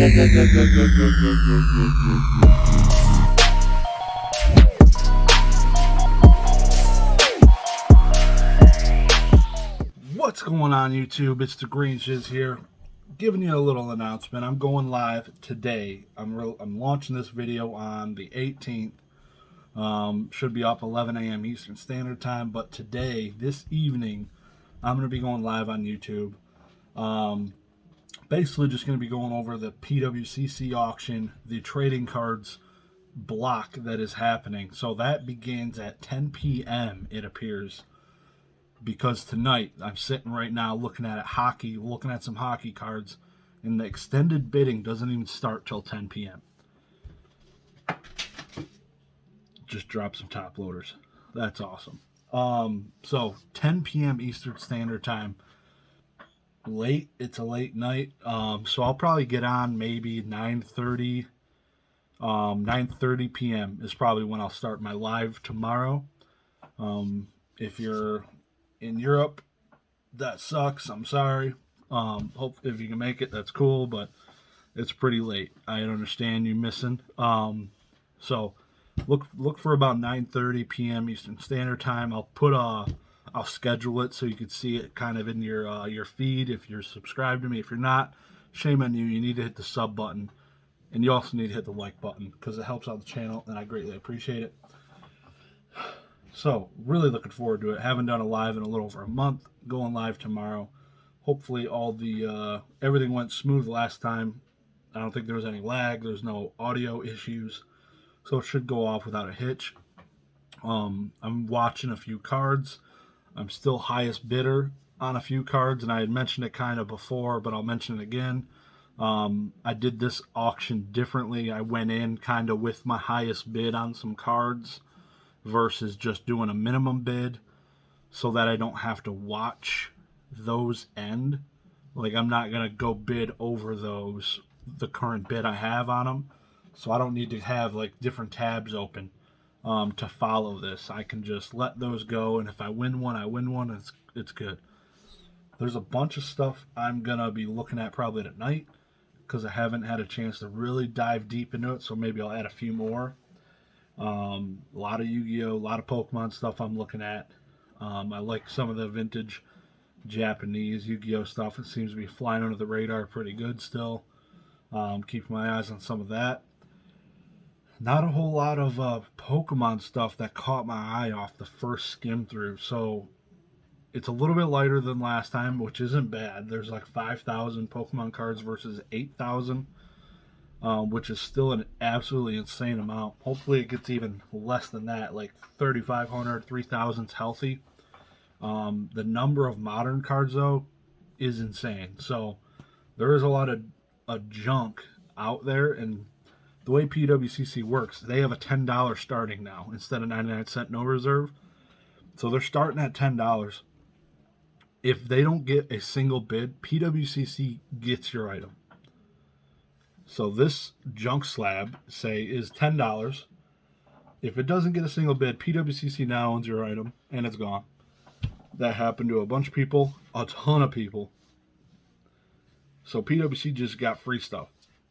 What's going on, YouTube? It's the Green Shiz here, giving you a little announcement. I'm going live today. I'm launching this video on the 18th. Should be up 11 a.m. Eastern Standard Time, but today, this evening, I'm going to be going live on YouTube. Basically just going to be going over the PWCC auction, the trading cards block that is happening. So that begins at 10 p.m. it appears, because tonight I'm sitting right now looking at some hockey cards, and the extended bidding doesn't even start till 10 p.m. Just drop some top loaders. That's awesome. So 10 p.m. Eastern Standard Time. It's a late night. So I'll probably get on maybe 9:30. 9:30 p.m. is probably when I'll start my live tomorrow. If you're in Europe, that sucks. I'm sorry. Hope if you can make it, that's cool, but it's pretty late. I understand you missing. So look for about 9:30 p.m. Eastern Standard Time. I'll schedule it so you can see it kind of in your feed if you're subscribed to me. If you're not, shame on you. You need to hit the sub button, and you also need to hit the like button because it helps out the channel, and I greatly appreciate it. So really looking forward to it. Haven't done a live in a little over a month. Going live tomorrow. Hopefully everything went smooth last time. I don't think there was any lag. There's no audio issues. So it should go off without a hitch. I'm watching a few cards. I'm still highest bidder on a few cards, and I had mentioned it kind of before, but I'll mention it again. I did this auction differently. I went in kind of with my highest bid on some cards versus just doing a minimum bid so that I don't have to watch those end. Like, I'm not going to go bid over the current bid I have on them. So I don't need to have like different tabs open to follow this. I can just let those go, and if I win one, I win one. It's good. There's a bunch of stuff I'm gonna be looking at probably tonight because I haven't had a chance to really dive deep into it. So maybe I'll add a few more. A lot of Yu-Gi-Oh, a lot of Pokemon stuff I'm looking at. I like some of the vintage Japanese Yu-Gi-Oh stuff. It seems to be flying under the radar pretty good still. Keep my eyes on some of that. Not a whole lot of Pokemon stuff that caught my eye off the first skim through. So it's a little bit lighter than last time, which isn't bad. There's like 5,000 Pokemon cards versus 8,000, which is still an absolutely insane amount. Hopefully it gets even less than that, like 3,500, 3,000 is healthy. The number of modern cards, though, is insane. So there is a lot of junk out there, and the way PWCC works, they have a $10 starting now instead of 99-cent no reserve. So they're starting at $10. If they don't get a single bid, PWCC gets your item. So this junk slab, say, is $10. If it doesn't get a single bid, PWCC now owns your item, and it's gone. That happened to a bunch of people, a ton of people. So PWC just got free stuff.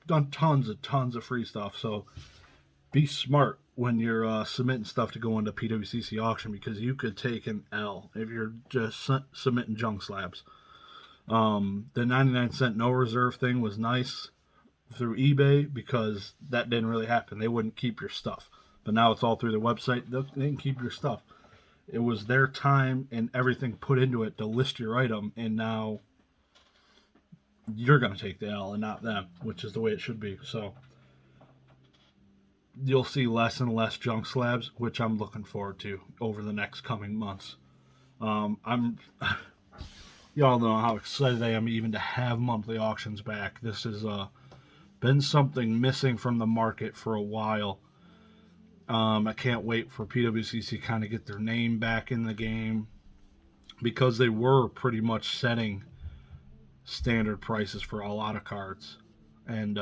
Done tons of free stuff. So be smart when you're submitting stuff to go into PWCC auction, because you could take an L if you're just submitting junk slabs. The 99-cent no reserve thing was nice through eBay because that didn't really happen. They wouldn't keep your stuff. But now it's all through their website. They can keep your stuff. It was their time and everything put into it to list your item, and now you're going to take the L and not them, which is the way it should be. So you'll see less and less junk slabs, which I'm looking forward to over the next coming months. Y'all know how excited I am even to have monthly auctions back. This has been something missing from the market for a while. I can't wait for PWCC to kind of get their name back in the game, because they were pretty much setting standard prices for a lot of cards, and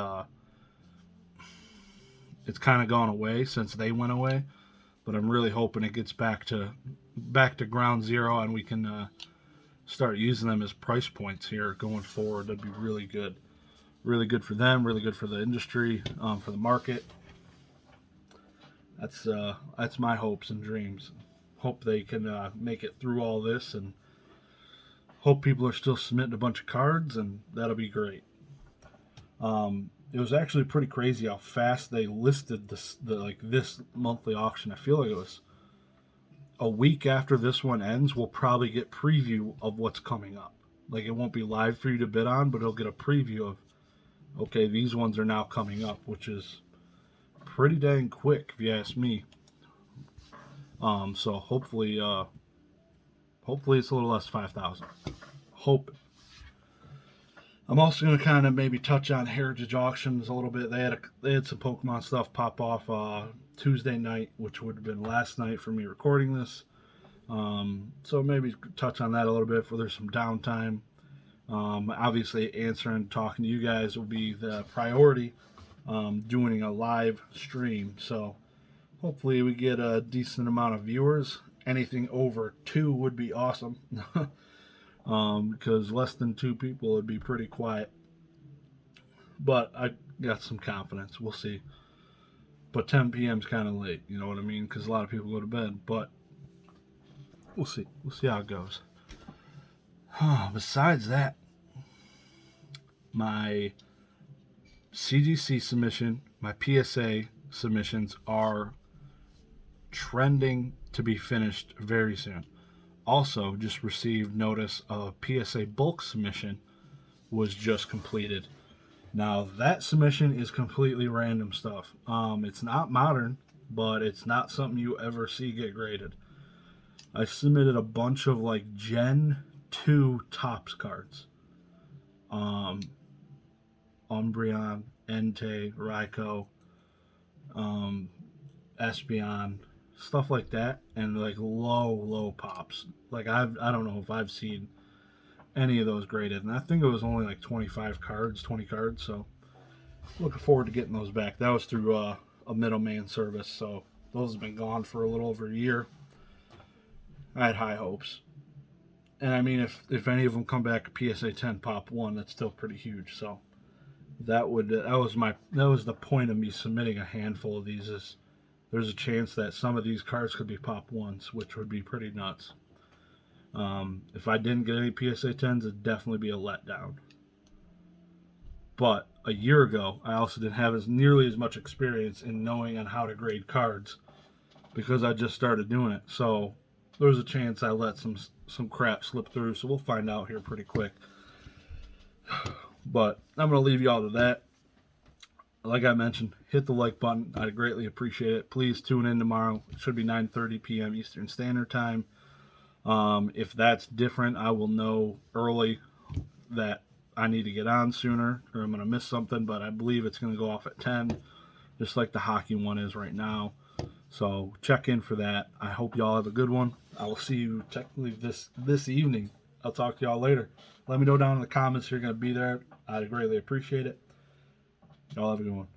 it's kind of gone away since they went away. But I'm really hoping it gets back to ground zero, and we can start using them as price points here going forward. That'd be really good. Really good for them, really good for the industry, for the market. That's my hopes and dreams. Hope they can make it through all this, and hope people are still submitting a bunch of cards, and that'll be great. It was actually pretty crazy how fast they listed this monthly auction. I feel like it was a week after this one ends, we'll probably get preview of what's coming up. Like, it won't be live for you to bid on, but it'll get a preview of, okay, these ones are now coming up, which is pretty dang quick if you ask me. So hopefully it's a little less 5,000. Hope. I'm also going to kind of maybe touch on Heritage Auctions a little bit. They had some Pokemon stuff pop off Tuesday night, which would have been last night for me recording this. So maybe touch on that a little bit for there's some downtime. Obviously, answering, talking to you guys will be the priority. Doing a live stream, so hopefully we get a decent amount of viewers. Anything over 2 would be awesome. Because less than 2 people would be pretty quiet. But I got some confidence. We'll see. But 10 p.m. is kind of late, you know what I mean? Because a lot of people go to bed. But we'll see. We'll see how it goes. Besides that, my CGC submission, my PSA submissions are trending to be finished very soon. Also, just received notice of PSA bulk submission was just completed. Now, that submission is completely random stuff. It's not modern, but it's not something you ever see get graded. I submitted a bunch of like Gen 2 Topps cards. Umbreon, Entei, Raikou, Espeon, stuff like that, and like low pops. Like I don't know if I've seen any of those graded, and I think it was only like 20 cards, so looking forward to getting those back. That was through a middleman service, so those have been gone for a little over a year. I had high hopes. And I mean, if any of them come back PSA 10 pop 1, that's still pretty huge, so that was the point of me submitting a handful of these. Is there's a chance that some of these cards could be pop 1s, which would be pretty nuts. If I didn't get any PSA 10s, it'd definitely be a letdown. But a year ago, I also didn't have nearly as much experience in knowing on how to grade cards because I just started doing it. So there was a chance I let some crap slip through. So we'll find out here pretty quick. But I'm going to leave you all to that. Like I mentioned, hit the like button. I'd greatly appreciate it. Please tune in tomorrow. It should be 9:30 p.m. Eastern Standard Time. If that's different, I will know early that I need to get on sooner or I'm going to miss something. But I believe it's going to go off at 10, just like the hockey one is right now. So check in for that. I hope y'all have a good one. I will see you technically this evening. I'll talk to y'all later. Let me know down in the comments if you're going to be there. I'd greatly appreciate it. Y'all have a good one.